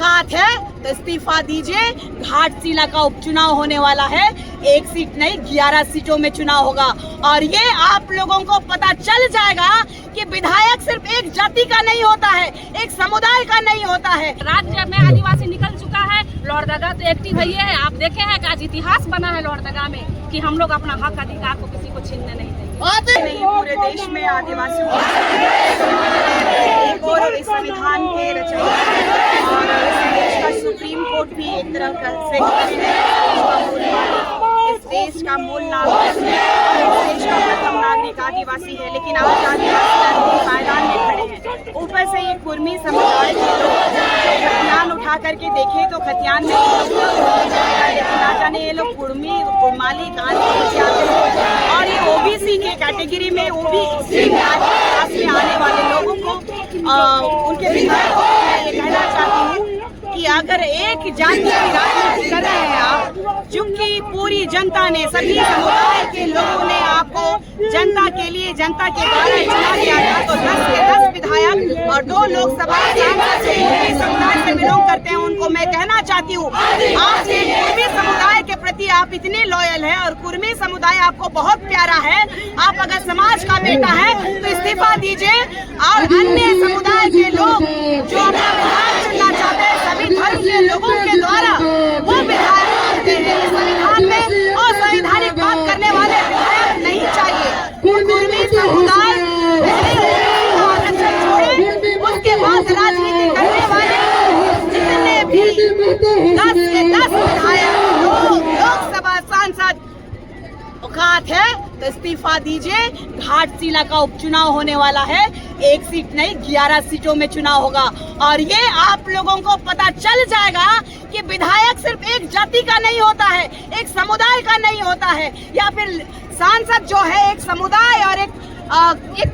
औकात है तो इस्तीफा दीजिए। घाटशिला का उपचुनाव होने वाला है, 1 सीट नहीं 11 सीटों में चुनाव होगा और ये आप लोगों को पता चल जाएगा कि विधायक सिर्फ एक जाति का नहीं होता है, एक समुदाय का नहीं होता है। राज्य में आदिवासी निकल चुका है, लोहरदगा तो एक्टिव है ये है। आप देखे हैं कि आज इतिहास बना है लोहरदगा में कि हम लोग अपना हक अधिकार को किसी को छीनने नहीं देंगे। नहीं, पूरे देश में आदिवासियों को एक और इस संविधान के रचयिता और इस देश का सुप्रीम कोर्ट भी एक तरह से इस देश का मूल नागरिक है, इस देश का प्रथम नागरिक आदिवासी है, लेकिन आज आदिवासी मैदान में खड़े हैं। ऊपर से ये कुर्मी समुदाय के लोग खतियान उठा करके देखे तो खतियान में लेकिन ना जाने ये लोग कुर्माली और ये ओबीसी के कैटेगरी में वो भी क्लास में आने वाले लोगों को उनके विधायकों को मैं ये कहना चाहती हूँ कि अगर एक जाति की राजनीति कर रहे हैं आप, चूंकि पूरी जनता ने, सभी समुदाय के लोगों ने आपको जनता के लिए, जनता के द्वारा चुना दिया था, तो 10 के 10 विधायक और 2 लोकसभा सांसद समुदाय से बिलोंग करते हैं। उनको मैं कहना चाहती हूँ आज कुर्मी समुदाय के प्रति आप इतने लॉयल हैं और कुर्मी समुदाय आपको बहुत प्यारा है। आप अगर समाज का बेटा है तो इस्तीफा दीजिए और अन्य समुदाय के लोग जो अपना विधायक चुनना चाहते हैं, सभी धर्म के लोगों के द्वारा वो विधायक चुनते हैं संविधान में, और संवैधानिक बात करने वाले विधायक नहीं चाहिए। कुर्मी समुदाय छोड़े, उसके बाद राजनीति करने वाले जितने भी 10 के 10 विधायक, लोकसभा सांसद, औकात है तो इस्तीफा दीजिए। घाटशिला का उपचुनाव होने वाला है, 1 सीट नहीं 11 सीटों में चुनाव होगा और ये आप लोगों को पता चल जाएगा कि विधायक सिर्फ एक जाति का नहीं होता है, एक समुदाय का नहीं होता है, या फिर सांसद जो है एक समुदाय और एक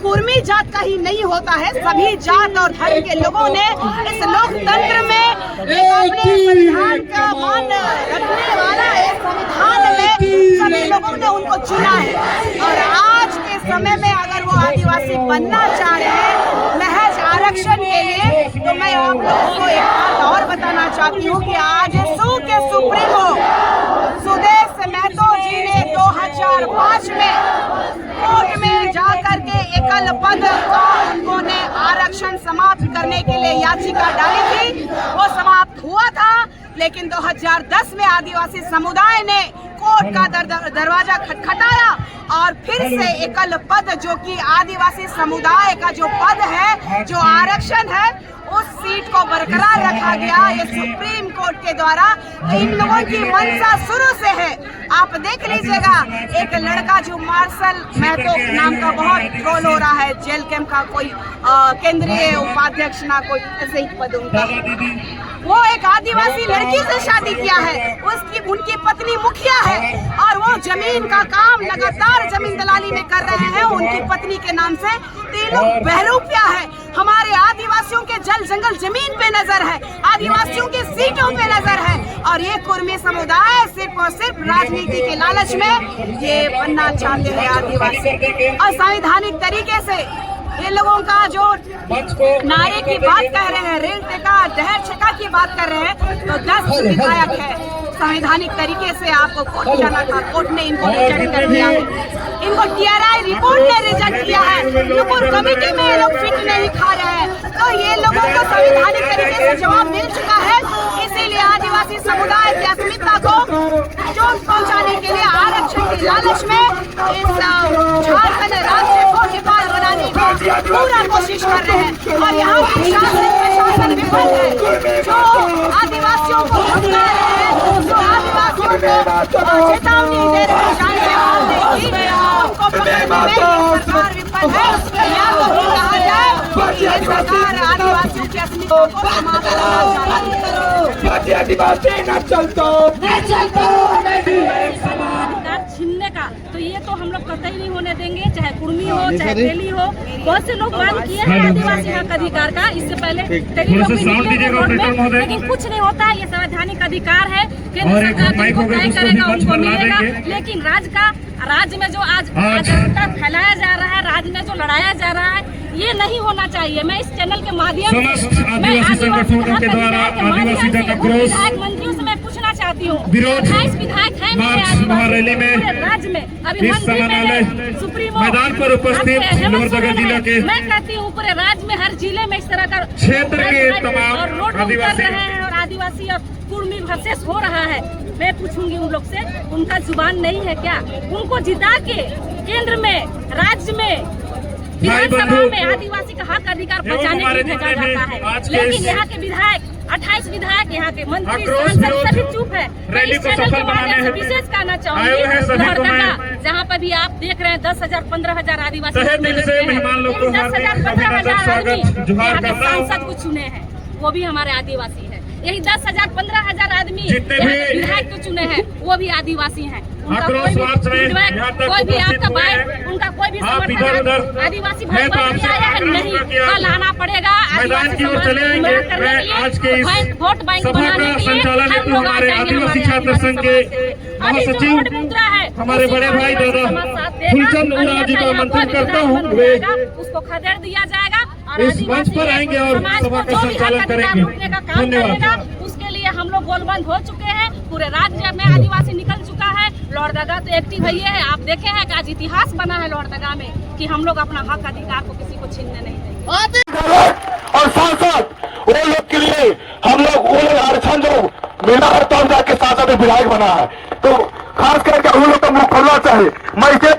कुर्मी जात का ही नहीं होता है। सभी जात और धर्म के लोगों ने इस लोकतंत्र में अपने संविधान का मान रखने वाला एक संविधान में सभी लोगों ने उनको चुना है और आज के समय में अगर वो आदिवासी बनना चाह रहे हैं महज आरक्षण के लिए, तो मैं आप लोगों को एक बात और बताना चाहती हूँ कि आज सू के सुप्रीमो सुदेश महतो जी ने 2005 में कोर्ट में जाकर के एकल पद का उन्होंने आरक्षण समाप्त करने के लिए याचिका डाली थी। वो समाप्त हुआ था, लेकिन 2010 में आदिवासी समुदाय ने कोर्ट का दरवाजा खटखटाया और फिर से एकल पद, जो कि आदिवासी समुदाय का जो पद है, जो आरक्षण है, उस सीट को बरकरार रखा गया ये सुप्रीम कोर्ट के द्वारा। इन लोगों की मंशा शुरू से है। आप देख लीजिएगा, एक लड़का जो मार्शल महतो नाम का बहुत ट्रोल हो रहा है, जेल कैंप का कोई केंद्रीय उपाध्यक्ष ना कोई ऐसे ही पद उनका, वो एक आदिवासी लड़की से शादी किया है, उनकी पत्नी मुखिया है और वो जमीन का काम लगातार जमीन दलाली में कर रहे हैं उनकी पत्नी के नाम से। तीनों बहरूपिया है। हमारे आदिवासियों के जल जंगल जमीन पे नजर है, आदिवासियों की सीटों पे नजर है और ये कुर्मी समुदाय सिर्फ और सिर्फ राजनीति के लालच में ये बनना चाहते हैं आदिवासी। और संवैधानिक तरीके से ये लोगों का जो नारे की बात कर रहे हैं, रेल टेका दहेज छका की बात कर रहे हैं, तो 10 विधायक है। संवैधानिक तरीके से आपको कोर्ट जाना था, कोर्ट ने इनको रिजेक्ट कर दिया है। इनको TRI रिपोर्ट ने रिजेक्ट किया है, नुपुर कमेटी में ये लोग फिट नहीं खा रहे हैं, तो ये लोगों को संवैधानिक तरीके से जवाब मिल चुका है। इसीलिए आदिवासी समुदाय की अस्मिता को चोट पहुंचाने के लिए आरक्षण की लालच में इस झारखंड राज्य को नेपाल बनाने की पूरा कोशिश कर रहे हैं और यहाँ की शासन विफल है, जो आदिवासियों को धमका रहे हैं, जो आदिवासियों को चेतावनी दे रहे हैं उनको पकड़ने में सरकार विफल है। या तो कहा जाए कि ये सरकार आदिवासियों की अस्मिता को समाप्त करना चाहती है। आदिवासी न चलतो छीनने का, तो ये तो हम लोग कतई नहीं होने देंगे, चाहे कुर्मी हो चाहे तेली हो। बहुत से लोग मांग किए हैं आदिवासी हक अधिकार का, इससे पहले तेली लोग भी निकले कोर्ट में, लेकिन कुछ नहीं होता है। ये संवैधानिक अधिकार है, केंद्र सरकार जिनको तय करेगा उनको मिलेगा, लेकिन राज्य का राज्य में जो आज अराजकता फैलाया जा रहा है, राज्य में जो लड़ाया जा रहा है, ये नहीं होना चाहिए। मैं इस चैनल के माध्यम से आदिवासी संगठनों के द्वारा आदिवासी जन आक्रोश मंत्रियों से मैं पूछना चाहती हूँ, विरोध 28 विधायक है महारैली में राज्य में, अभी इस समानालय सुप्रीमो मैदान पर उपस्थित लोहरदगा जिला के मैं कहती हूँ पूरे राज्य में हर जिले में इस तरह का क्षेत्र के तमाम और रोड आदिवासी कर रहे हैं और आदिवासी और कुर्मी वर्सेस हो रहा है। मैं पूछूंगी उन लोग से, उनका जुबान नहीं है क्या? उनको जिता के केंद्र में, राज्य में, विधानसभा में आदिवासी का हक अधिकार बचाने के लिए भेजा जाता है, लेकिन यहाँ के विधायक 28 विधायक, यहाँ के मंत्री, सांसद सभी चुप है। मैं इस चैनल के माध्यम से विशेष कहना चाहूंगी, लोहरदगा जहाँ पर भी आप देख रहे हैं 10,000 15,000 आदिवासी 10,000 15,000 आदमी यहाँ के सांसद को चुने हैं, वो भी हमारे आदिवासी है। यही 10,000 15,000 आदमी विधायक को चुने हैं, वो भी आदिवासी हैं। उनका कोई भी आपका बाइट, उनका कोई भी समर्थन आदिवासी भाजपा किया है नहीं, कल आना पड़ेगा आदिवासी आज के वोट बैंक सभा का संचालन हेतु हमारे आदिवासी छात्र संघ के महासचिव हमारे बड़े भाई दादा फूलचंद उराव जी का आमंत्रण करता हूँ, वे उसको खदेड़ दिया जाएगा और इस मंच पर आएंगे और सभा का संचालन करेंगे। धन्यवाद। उसके लिए हम लोग गोलबंद हो चुके हैं, पूरे राज्य में आदिवासी निकल चुका है। लोहरदगा तो एक्टिव है, आप देखे हैं कि आज इतिहास बना है लोहरदगा में कि हम लोग अपना हक अधिकार को किसी को छीनने नहीं देंगे। और साथ साथ वो लोग के लिए हम लोग वो लोग आरक्षण जो मिला है तो जाके सांसद विधायक बना है, तो खास करके उन लोग का मुंह खोलना चाहिए। मैं इसे